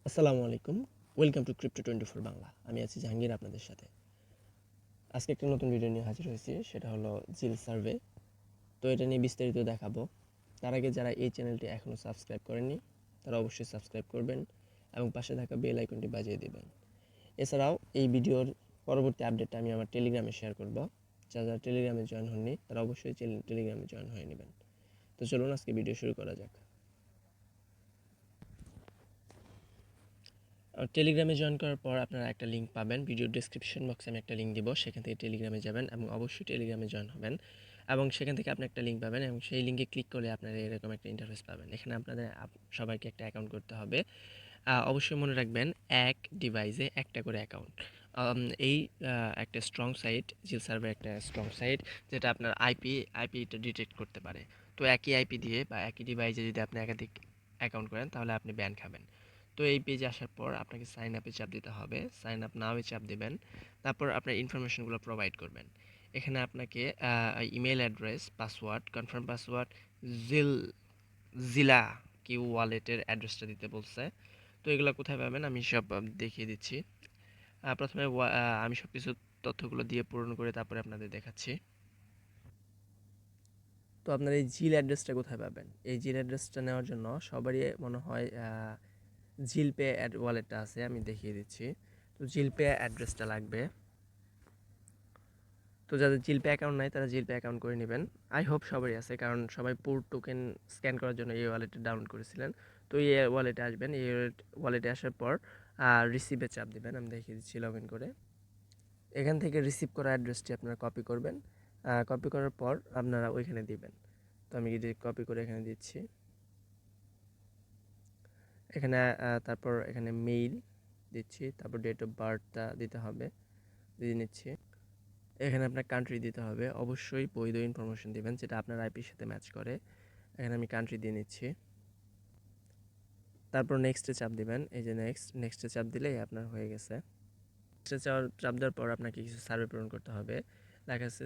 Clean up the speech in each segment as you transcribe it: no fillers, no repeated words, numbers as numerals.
আসসালামু আলাইকুম। Welcome to crypto 24 Bangla. আমি আছি জাহাঙ্গীর আপনাদের সাথে। আজকে একটা নতুন ভিডিও নিয়ে হাজির হয়েছি, সেটা হলো জিল সার্ভে। তো এটা নিয়ে বিস্তারিত দেখাবো। তার আগে যারা এই চ্যানেলটি এখনও সাবস্ক্রাইব করেননি তারা অবশ্যই সাবস্ক্রাইব করবেন এবং পাশে থাকা বেল আইকনটি বাজিয়ে দিবেন। এছাড়াও এই ভিডিওর পরবর্তী আপডেটটা আমি আমার টেলিগ্রামে শেয়ার করব। যারা টেলিগ্রামে জয়েন হননি তারা অবশ্যই টেলিগ্রামে জয়েন হয়ে নেবেন। তো চলুন আজকে ভিডিও শুরু করা যাক। টেলিগ্রামে জয়েন করার পর আপনারা একটা লিঙ্ক পাবেন। ভিডিও ডেসক্রিপশন বক্সে আমি একটা লিঙ্ক দিব, সেখান থেকে টেলিগ্রামে যাবেন এবং অবশ্যই টেলিগ্রামে জয়েন হবেন এবং সেখান থেকে আপনি একটা লিঙ্ক পাবেন এবং সেই লিঙ্কে ক্লিক করলে আপনারা এরকম একটা ইন্টারফেস পাবেন। এখানে আপনাদের সবাইকে একটা অ্যাকাউন্ট করতে হবে। অবশ্যই মনে রাখবেন এক ডিভাইসে একটা করে অ্যাকাউন্ট। এই একটা স্ট্রং সাইট, জিল সার্ভার একটা স্ট্রং সাইট যেটা আপনার আইপিটা ডিটেক্ট করতে পারে। তো একই আইপি দিয়ে বা একই ডিভাইসে যদি আপনি একাধিক অ্যাকাউন্ট করেন তাহলে আপনি ব্যান খাবেন। তো এই পেজে আসার পর আপনাকে সাইন আপে চাপ দিতে হবে, সাইন আপ নাও চাপ দিবেন। তারপর আপনার ইনফরমেশনগুলো প্রোভাইড করবেন। এখানে আপনাকে email address, password, confirm password, জিল জিলা কিউ ওয়ালেটের অ্যাড্রেসটা দিতে বলছে। তো এগুলো কোথায় পাবেন আমি সব দেখিয়ে দিচ্ছি। প্রথমে আমি সব কিছু তথ্যগুলো দিয়ে পূরণ করে তারপরে আপনাদের দেখাচ্ছি। তো আপনার এই জিল অ্যাড্রেসটা কোথায় পাবেন? এই জিল অ্যাড্রেসটা নেওয়ার জন্য সবারই মনে হয় জিল পে ওয়ালেটটা আছে, আমি দেখিয়ে দিচ্ছি। তো জিল পে অ্যাড্রেসটা লাগবে। তো যাদের জিল পে অ্যাকাউন্ট নাই তারা জিল পে অ্যাকাউন্ট করে নেবেন। আই হোপ সবারই আছে, কারণ সবাই পুর টোকেন স্ক্যান করার জন্য এই ওয়ালেটে ডাউনলোড করেছিলেন। তো এই ওয়ালেটে আসবেন, এই ওয়ালেটে আসার পর রিসিভে চাপ দেবেন। আমি দেখিয়ে দিচ্ছি লগ ইন করে। এখান থেকে রিসিভ করা অ্যাড্রেসটি আপনারা কপি করবেন। কপি করার পর আপনারা ওইখানে দিবেন। তো আমি কপি করে এখানে দিচ্ছি। এখানে তারপর এখানে মেইল দিচ্ছি, তারপর ডেট অফ বার্থটা দিতে হবে, দিয়ে নিচ্ছি। এখানে আপনার কান্ট্রি দিতে হবে, অবশ্যই বৈধ ইনফরমেশন দিবেন যেটা আপনার আইপির সাথে ম্যাচ করে। এখানে আমি কান্ট্রি দিয়ে নিচ্ছি। তারপর নেক্সটে চাপ দিবেন। এই যে নেক্সটে চাপ দিলেই আপনার হয়ে গেছে। নেক্সটে চাপ দেওয়ার পর আপনাকে কিছু সার্ভে পূরণ করতে হবে। লেখা আছে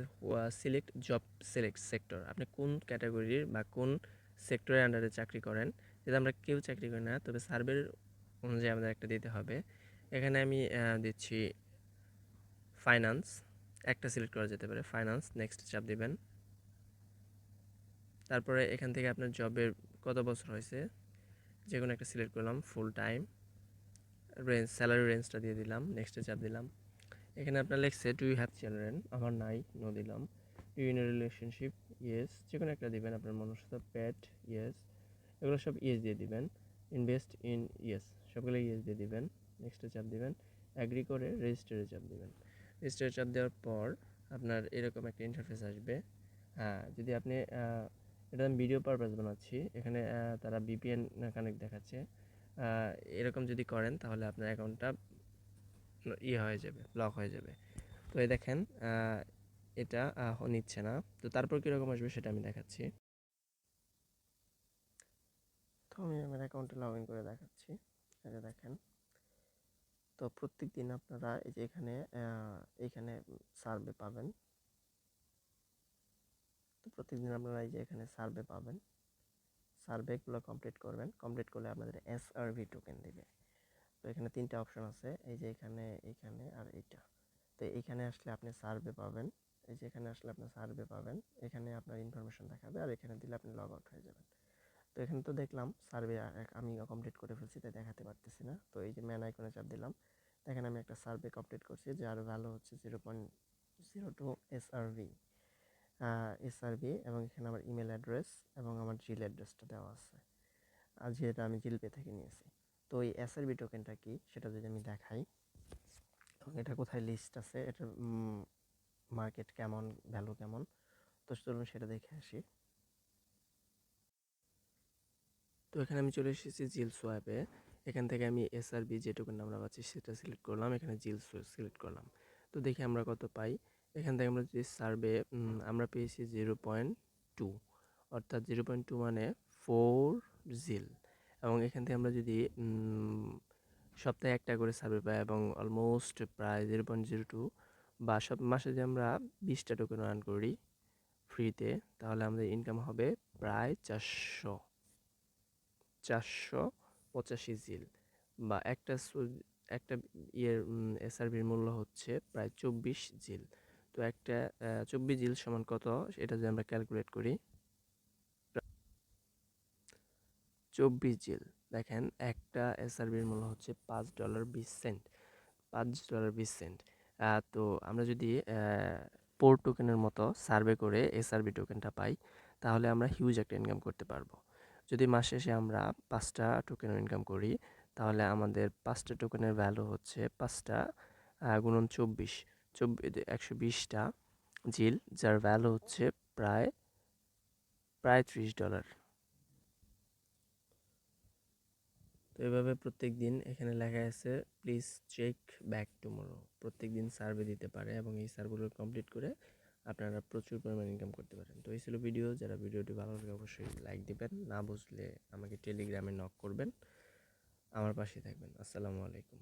সিলেক্ট জব সিলেক্ট সেক্টর। আপনি কোন ক্যাটাগরির বা কোন সেক্টরের আন্ডারে চাকরি করেন। যদি আমরা কেউ চাকরি করি না, তবে সার্ভের অনুযায়ী আমাদের একটা দিতে হবে। এখানে আমি দিচ্ছি ফাইন্যান্স। একটা সিলেক্ট করা যেতে পারে, ফাইন্যান্স। নেক্সট চাপ দিবেন। তারপরে এখান থেকে আপনার জবের কত বছর হয়েছে যে কোনো একটা সিলেক্ট করলাম, ফুল টাইম। স্যালারি রেঞ্জটা দিয়ে দিলাম, নেক্সটে চাপ দিলাম। এখানে আপনার লেখছে ডু ইউ হ্যাভ চিলড্রেন, আমার নাই, নো দিলাম। Do you in relationship, yes, যে কোনো একটা দিবেন আপনার মনস্থ। পেট, ইয়েস, এগুলো সব ইয়েস দিয়ে দিবেন। ইনভেস্ট ইন, ইয়েস, সবগুলো ইয়েস দিয়ে দিবেন। নেক্সটে চাপ দিবেন। অ্যাগ্রি করে রেজিস্টারে চাপ দিবেন। রেজিস্টারে চাপ দেওয়ার পর আপনার এরকম একটা ইন্টারফেস আসবে। যদি আপনি এটা আমি ভিডিও পারপাস বানাচ্ছি, এখানে তারা ভিপিএন কানেক্ট দেখাচ্ছে। এরকম যদি করেন তাহলে আপনার অ্যাকাউন্টটা হয়ে যাবে, ব্লক হয়ে যাবে। তো এই দেখেন এটা নিচ্ছে না। তো তারপর কীরকম আসবে সেটা আমি দেখাচ্ছি। তো আমি আমার অ্যাকাউন্টে লগ ইন করে দেখাচ্ছি। এটা দেখেন। তো প্রত্যেক দিন আপনারা এই যে এইখানে সার্ভে পাবেন। তো প্রত্যেকদিন আপনারা এই যে এখানে সার্ভে পাবেন। সার্ভেগুলো কমপ্লিট করবেন। কমপ্লিট করলে আপনাদের এসআরভি টোকেন দেবে। তো এখানে তিনটা অপশন আছে, এই যে এখানে আর এইটা। তো এইখানে আসলে আপনি সার্ভে পাবেন। এই যে এখানে আসলে আপনি সার্ভে পাবেন, এখানে আপনার ইনফরমেশন দেখাবে আর এখানে দিলে আপনি লগ আউট হয়ে যাবেন। তো এখানে তো দেখলাম সার্ভে আমি কমপ্লিট করে ফেলছি, তাই দেখাতে পারতেছি না। তো এই যে ম্যান আইকনে চাপ দিলাম। দেখেন আমি একটা সার্ভে কমপ্লিট করছি, যার ভ্যালু হচ্ছে 0.02 এসআরভি এবং এখানে আমার ইমেল অ্যাড্রেস এবং আমার জিল অ্যাড্রেসটা দেওয়া আছে, আর যেটা আমি জিল পে থেকে নিয়েছি। তো এই এসআরভি টোকেনটা কি সেটা যদি আমি দেখাই, এবং এটা কোথায় লিস্ট আছে, এটার মার্কেট কেমন, ভ্যালু কেমন, তো চলুন সেটা দেখে আসি। তো এখানে আমি চলে এসেছি জিলসওয়াপে। এখান থেকে আমি এসআরবি যে টোকেন আমরা পাচ্ছি সেটা সিলেক্ট করলাম, এখানে জিলসওয়াপ সিলেক্ট করলাম। তো দেখি আমরা কত পাই। এখান থেকে আমরা যদি সার্ভে আমরা পেয়েছি 0.2, অর্থাৎ 0.2 মানে 4 জিল। এবং এখান থেকে আমরা যদি সপ্তাহে একটা করে সার্ভে পাই এবং অলমোস্ট প্রায় 0.02 বা সব মাসে যদি আমরা 20টা টোকেন রান করি ফ্রিতে, তাহলে আমাদের ইনকাম হবে প্রায় 485 জিল বা একটা এসআরবির মূল্য হচ্ছে প্রায় 24 জিল। তো একটা 24 জিল সমান কত, এটা যদি আমরা ক্যালকুলেট করি, 24 জিল, দেখেন একটা এসআরবির মূল্য হচ্ছে $5.20, $5.20। তো আমরা যদি পোর টোকেনের মতো সার্ভে করে এসআরবি টোকেনটা পাই, তাহলে আমরা হিউজ একটা ইনকাম করতে পারবো। যদি মাস শেষে আমরা 5টা টোকেনও ইনকাম করি, তাহলে আমাদের 5টা টোকেনের ভ্যালু হচ্ছে 5টা গুণন 24, 120টা জিল, যার ভ্যালু হচ্ছে প্রায় প্রায় $30। তো এভাবে প্রত্যেক দিন এখানে লেখা আছে প্লিজ চেক ব্যাক টুমোরো, প্রত্যেক দিন সার্ভে দিতে পারে এবং এই সার্ভেগুলো কমপ্লিট করে আপনারা প্রচুর পরিমাণে ইনকাম করতে পারেন। তো এই ছিল ভিডিও। যারা ভিডিওটি ভালো লাগে অবশ্যই লাইক দিবেন, না বুঝলে আমাকে টেলিগ্রামে নক করবেন, আমার পাশে থাকবেন। আসসালামু আলাইকুম।